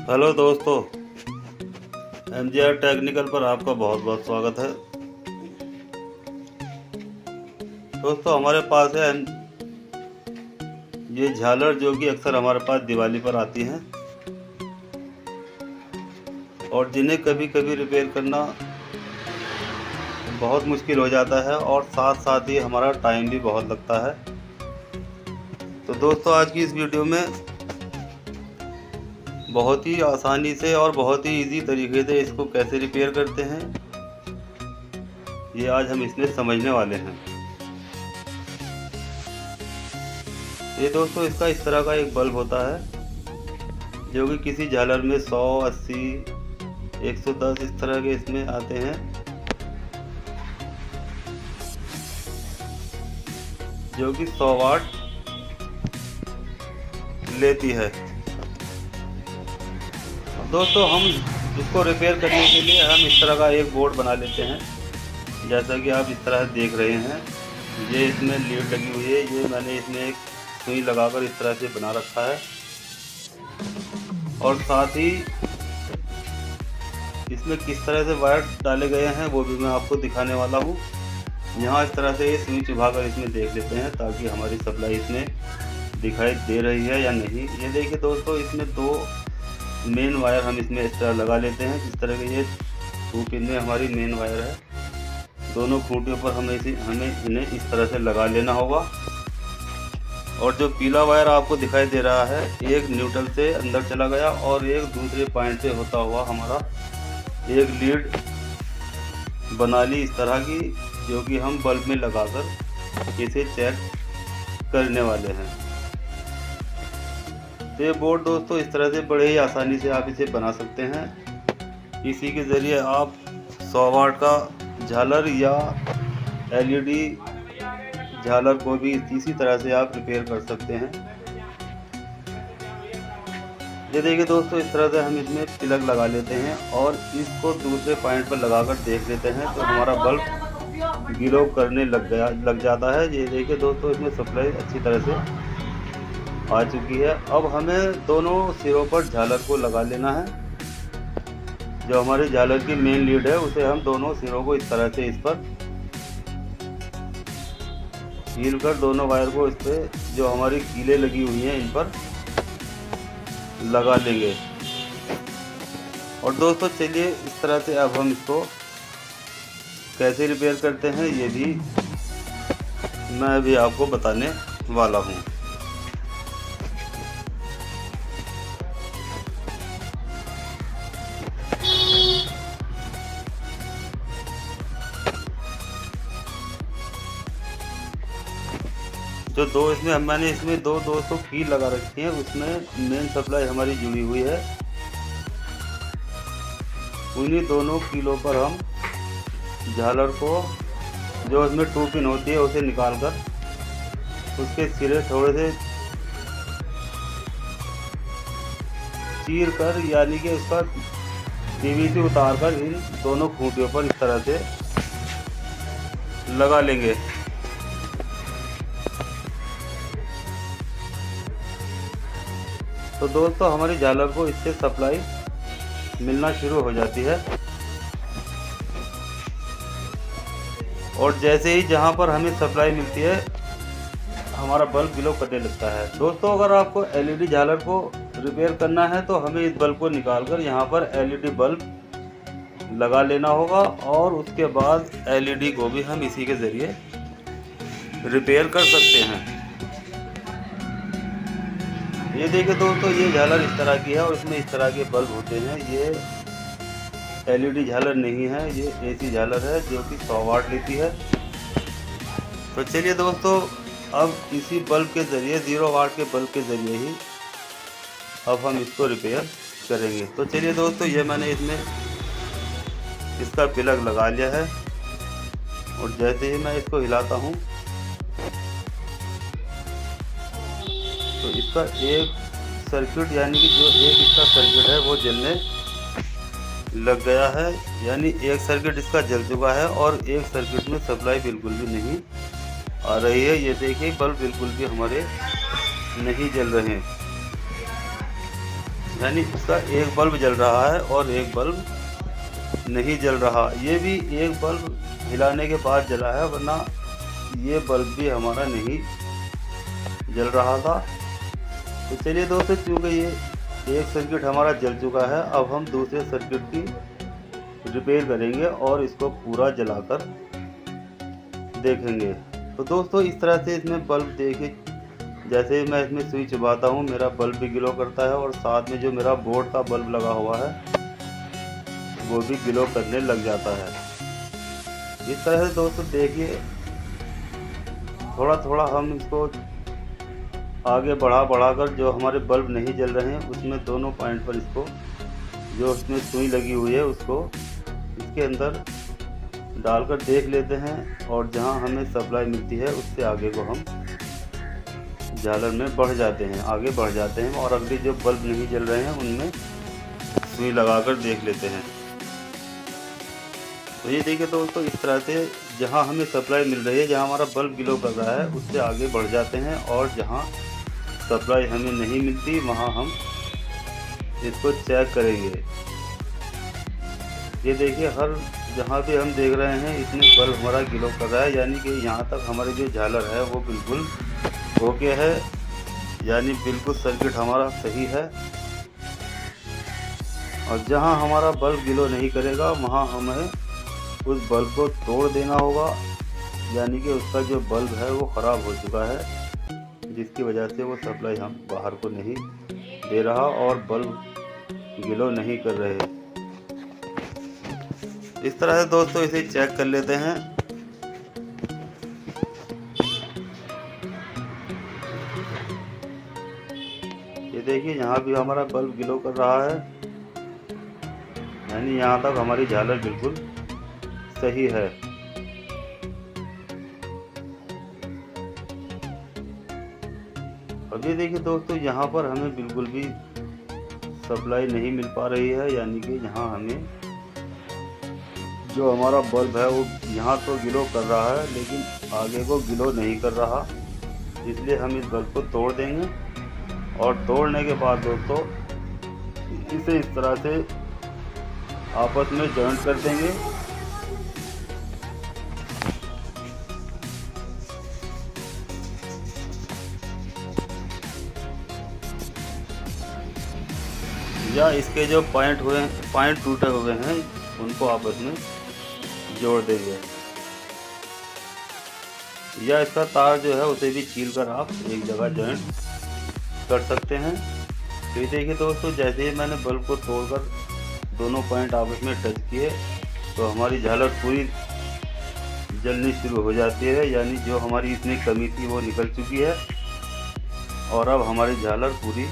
Hello दोस्तों, MGR technical पर आपका बहुत बहुत स्वागत है। दोस्तों, हमारे पास है ये झालर जो कि अक्सर हमारे पास दिवाली पर आती हैं और जिन्हें कभी कभी रिपेयर करना बहुत मुश्किल हो जाता है और साथ साथ ही हमारा टाइम भी बहुत लगता है। तो दोस्तों, आज की इस वीडियो में बहुत ही आसानी से और बहुत ही इजी तरीके से इसको कैसे रिपेयर करते हैं, ये आज हम इसमें समझने वाले हैं। ये दोस्तों, इसका इस तरह का एक बल्ब होता है जो कि किसी झालर में 100, 80, 110 इस तरह के इसमें आते हैं, जो कि 100 वाट लेती है। दोस्तों, हम इसको रिपेयर करने के लिए हम इस तरह का एक बोर्ड बना लेते हैं, जैसा कि आप इस तरह देख रहे हैं। ये इसमें लीड लगी हुई है, ये मैंने इसमें एक सुई लगाकर इस तरह से बना रखा है और साथ ही इसमें किस तरह से वायर डाले गए हैं वो भी मैं आपको दिखाने वाला हूँ। यहाँ इस तरह से ये सुई चुभाकर इसमें देख लेते हैं ताकि हमारी सप्लाई इसमें दिखाई दे रही है या नहीं। ये देखिए दोस्तों, इसमें 2 मेन वायर हम इसमें इस तरह लगा लेते हैं। जिस तरह के ये 2 पिन में हमारी मेन वायर है, दोनों खूंटियों पर हमें इन्हें इस तरह से लगा लेना होगा। और जो पीला वायर आपको दिखाई दे रहा है, एक न्यूट्रल से अंदर चला गया और एक दूसरे पॉइंट से होता हुआ हमारा एक लीड बना ली इस तरह की, जो कि हम बल्ब में लगाकर इसे चेक करने वाले हैं। तो ये बोर्ड दोस्तों इस तरह से बड़े ही आसानी से आप इसे बना सकते हैं। इसी के ज़रिए आप 100 वाट का झालर या LED झालर को भी इसी तरह से आप रिपेयर कर सकते हैं। ये देखिए दोस्तों, इस तरह से हम इसमें प्लग लगा लेते हैं और इसको दूसरे पॉइंट पर लगाकर देख लेते हैं तो हमारा बल्ब ग्लो करने लग जाता है। ये देखिए दोस्तों, इसमें सप्लाई अच्छी तरह से आ चुकी है। अब हमें दोनों सिरों पर झालर को लगा लेना है। जो हमारी झालर की मेन लीड है उसे हम दोनों सिरों को इस तरह से इस पर हील कर दोनों वायर को इस पर जो हमारी कीलें लगी हुई हैं इन पर लगा लेंगे। और दोस्तों चलिए, इस तरह से अब हम इसको कैसे रिपेयर करते हैं ये भी मैं अभी आपको बताने वाला हूँ। जो मैंने इसमें दो दोस्तों कील लगा रखी है, उसमें मेन सप्लाई हमारी जुड़ी हुई है। उन्हीं दोनों कीलों पर हम झालर को, जो इसमें 2 पिन होती है, उसे निकालकर उसके सिरे थोड़े से चीर कर, यानी कि उसका PVC उतार कर इन दोनों खूंटियों पर इस तरह से लगा लेंगे। तो दोस्तों, हमारी झालर को इससे सप्लाई मिलना शुरू हो जाती है और जैसे ही जहां पर हमें सप्लाई मिलती है हमारा बल्ब ग्लो करने लगता है। दोस्तों, अगर आपको LED झालर को रिपेयर करना है तो हमें इस बल्ब को निकालकर यहां पर LED बल्ब लगा लेना होगा और उसके बाद LED को भी हम इसी के ज़रिए रिपेयर कर सकते हैं। ये देखिए दोस्तों, ये झालर इस तरह की है और इसमें इस तरह के बल्ब होते हैं। ये LED झालर नहीं है, ये AC झालर है जो कि 100 वाट लेती है। तो चलिए दोस्तों, अब इसी बल्ब के ज़रिए, 0 वाट के बल्ब के ज़रिए ही अब हम इसको रिपेयर करेंगे। तो चलिए दोस्तों, ये मैंने इसमें इसका प्लग लगा लिया है और जैसे ही मैं इसको हिलाता हूँ तो इसका एक सर्किट, यानी कि जो एक इसका सर्किट है वो जलने लग गया है। यानी एक सर्किट इसका जल चुका है और एक सर्किट में सप्लाई बिल्कुल भी नहीं आ रही है। ये देखिए, बल्ब बिल्कुल भी हमारे नहीं जल रहे हैं। यानी इसका एक बल्ब जल रहा है और एक बल्ब नहीं जल रहा। ये भी एक बल्ब हिलाने के बाद जला है, वरना ये बल्ब भी हमारा नहीं जल रहा था। तो चलिए दोस्तों, चूँकि ये एक सर्किट हमारा जल चुका है, अब हम दूसरे सर्किट की रिपेयर करेंगे और इसको पूरा जलाकर देखेंगे। तो दोस्तों, इस तरह से इसमें बल्ब देखिए, जैसे मैं इसमें स्विच चबाता हूँ मेरा बल्ब भी ग्लो करता है और साथ में जो मेरा बोर्ड का बल्ब लगा हुआ है वो भी ग्लो करने लग जाता है। इस तरह से दोस्तों देखिए, थोड़ा थोड़ा हम इसको आगे बढ़ाकर जो हमारे बल्ब नहीं जल रहे हैं उसमें दोनों पॉइंट पर इसको, जो उसमें सुई लगी हुई है उसको इसके अंदर डालकर देख लेते हैं, और जहां हमें सप्लाई मिलती है उससे आगे को हम झालर में बढ़ जाते हैं, आगे बढ़ जाते हैं और अगले जो बल्ब नहीं जल रहे हैं उनमें सुई लगाकर देख लेते हैं। तो ये देखिए दोस्तों, इस तरह से जहां हमें सप्लाई मिल रही है, जहां हमारा बल्ब ग्लो कर रहा है उससे आगे बढ़ जाते हैं, और जहां सप्लाई हमें नहीं मिलती वहां हम इसको चेक करेंगे। ये देखिए, हर जहाँ भी हम देख रहे हैं इसमें बल्ब हमारा ग्लो कर रहा है, यानी कि यहाँ तक हमारी जो झालर है वो बिल्कुल ओके है, यानी बिल्कुल सर्किट हमारा सही है। और जहाँ हमारा बल्ब ग्लो नहीं करेगा वहाँ हमें उस बल्ब को तोड़ देना होगा, यानी कि उसका जो बल्ब है वो ख़राब हो चुका है, जिसकी वजह से वो सप्लाई हम बाहर को नहीं दे रहा और बल्ब ग्लो नहीं कर रहे। इस तरह से दोस्तों इसे चेक कर लेते हैं। ये देखिए, यहाँ भी हमारा बल्ब ग्लो कर रहा है, यानी यहाँ तक हमारी झालर बिल्कुल सही है। अब ये देखिए दोस्तों, यहाँ पर हमें बिल्कुल भी सप्लाई नहीं मिल पा रही है, यानी कि यहाँ हमें जो हमारा बल्ब है वो यहाँ तो ग्लो कर रहा है लेकिन आगे को ग्लो नहीं कर रहा, इसलिए हम इस बल्ब को तोड़ देंगे। और तोड़ने के बाद दोस्तों इसे इस तरह से आपस में जॉइंट कर देंगे। या इसके जो पॉइंट टूटे हुए हैं उनको आपस में जोड़ देंगे, या इसका तार जो है उसे भी छील कर आप एक जगह जॉइंट कर सकते हैं। तो ये देखिए दोस्तों, जैसे ही मैंने बल्ब को तोड़कर दोनों पॉइंट आपस में टच किए तो हमारी झालर पूरी जलनी शुरू हो जाती है, यानी जो हमारी इसमें कमी थी वो निकल चुकी है और अब हमारी झालर पूरी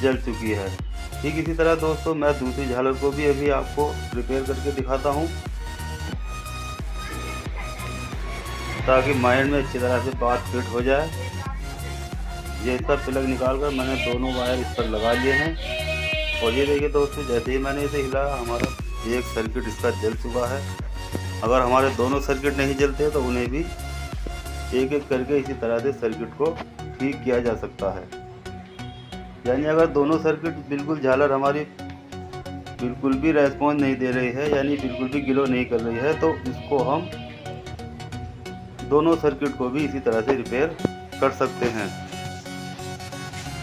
जल चुकी है। ठीक इसी तरह दोस्तों मैं दूसरी झालर को भी अभी आपको रिपेयर करके दिखाता हूँ, ताकि माइंड में अच्छी तरह से बात फिट हो जाए। ये इसका प्लग निकाल कर मैंने दोनों वायर इस पर लगा लिए हैं, और ये देखिए दोस्तों, जैसे ही मैंने इसे हिलाया हमारा एक सर्किट इसका जल चुका है। अगर हमारे दोनों सर्किट नहीं जलते तो उन्हें भी एक एक करके इसी तरह से सर्किट को ठीक किया जा सकता है। यानी अगर दोनों सर्किट बिल्कुल झालर हमारी बिल्कुल भी रेस्पॉन्स नहीं दे रही है, यानी बिल्कुल भी ग्लो नहीं कर रही है, तो इसको हम दोनों सर्किट को भी इसी तरह से रिपेयर कर सकते हैं।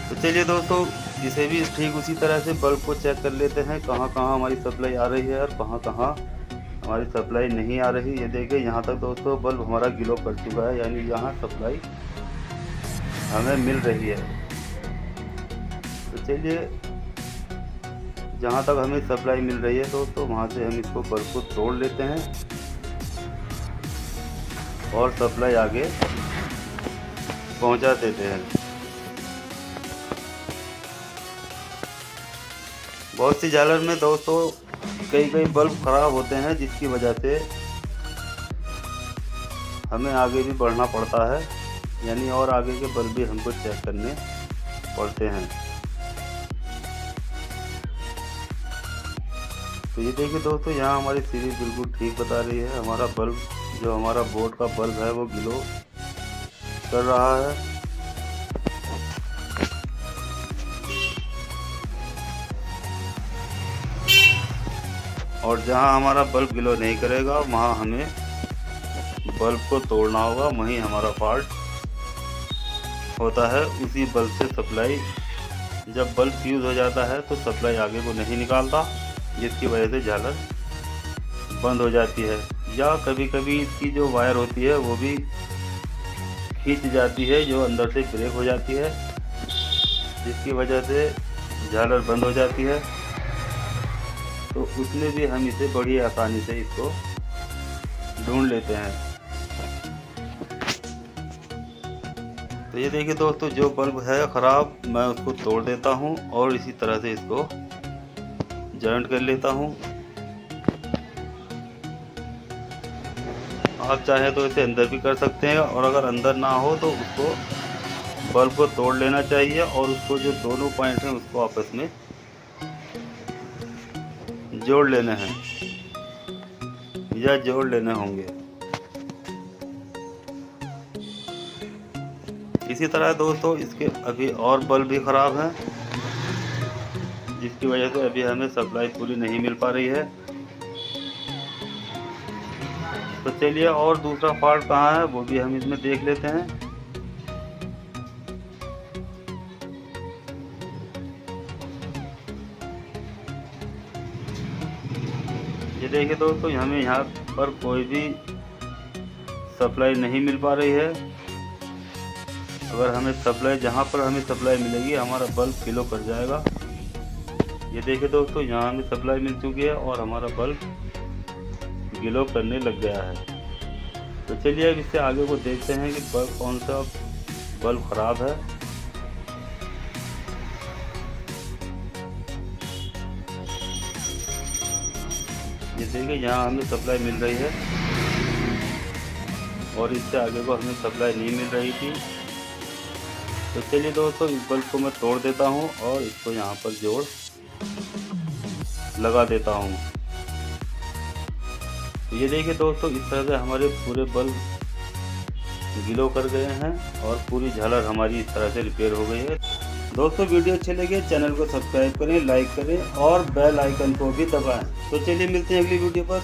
तो चलिए दोस्तों, इसे भी ठीक उसी तरह से बल्ब को चेक कर लेते हैं, कहाँ कहाँ हमारी सप्लाई आ रही है और कहाँ कहाँ हमारी सप्लाई नहीं आ रही। ये देखिए, यहाँ तक दोस्तों बल्ब हमारा ग्लो कर चुका है, यानी यहाँ सप्लाई हमें मिल रही है। तो चलिए, जहाँ तक हमें सप्लाई मिल रही है दोस्तों वहाँ से हम इसको बल्ब को तोड़ लेते हैं और सप्लाई आगे पहुँचा देते हैं। बहुत सी झालर में दोस्तों कई बल्ब ख़राब होते हैं, जिसकी वजह से हमें आगे भी बढ़ना पड़ता है, यानी और आगे के बल्ब भी हमको चेक करने पड़ते हैं। तो ये देखिए दोस्तों, यहाँ हमारी सीरीज बिल्कुल ठीक बता रही है। हमारा बल्ब जो हमारा बोर्ड का बल्ब है वो ग्लो कर रहा है। और जहाँ हमारा बल्ब ग्लो नहीं करेगा वहाँ हमें बल्ब को तोड़ना होगा, वहीं हमारा फॉल्ट होता है। उसी बल्ब से सप्लाई, जब बल्ब फ्यूज़ हो जाता है तो सप्लाई आगे को नहीं निकालता, जिसकी वजह से झालर बंद हो जाती है। या कभी कभी इसकी जो वायर होती है वो भी खींच जाती है, जो अंदर से ब्रेक हो जाती है, जिसकी वजह से झालर बंद हो जाती है। तो उसमें भी हम इसे बड़ी आसानी से इसको ढूंढ लेते हैं। तो ये देखिए दोस्तों, जो बल्ब है ख़राब मैं उसको तोड़ देता हूँ और इसी तरह से इसको जॉइंट कर लेता हूँ। आप चाहे तो इसे अंदर भी कर सकते हैं, और अगर अंदर ना हो तो उसको बल्ब को तोड़ लेना चाहिए और उसको जो दोनों पॉइंट हैं उसको आपस में जोड़ लेने हैं या जोड़ लेने होंगे। इसी तरह दोस्तों इसके अभी और बल्ब भी ख़राब हैं, जिसकी वजह से अभी हमें सप्लाई पूरी नहीं मिल पा रही है। तो चलिए और दूसरा फॉल्ट कहाँ है वो भी हम इसमें देख लेते हैं। ये देखिए दोस्तों, हमें यहाँ पर कोई भी सप्लाई नहीं मिल पा रही है। अगर हमें सप्लाई, जहाँ पर हमें सप्लाई मिलेगी हमारा बल्ब ग्लो कर जाएगा। ये देखिए दोस्तों, यहाँ हमें सप्लाई मिल चुकी है और हमारा बल्ब ग्लो करने लग गया है। तो चलिए अब इससे आगे को देखते हैं कि कौन सा बल्ब ख़राब है। ये देखिए, यहाँ हमें सप्लाई मिल रही है और इससे आगे को हमें सप्लाई नहीं मिल रही थी। तो चलिए दोस्तों, इस बल्ब को मैं तोड़ देता हूँ और इसको यहाँ पर जोड़ लगा देता हूँ। तो ये देखिए दोस्तों, इस तरह से हमारे पूरे बल्ब ग्लो कर गए हैं और पूरी झालर हमारी इस तरह से रिपेयर हो गई है। दोस्तों वीडियो अच्छे लगे चैनल को सब्सक्राइब करें, लाइक करें और बेल आइकन को भी दबाएं। तो चलिए मिलते हैं अगली वीडियो पर।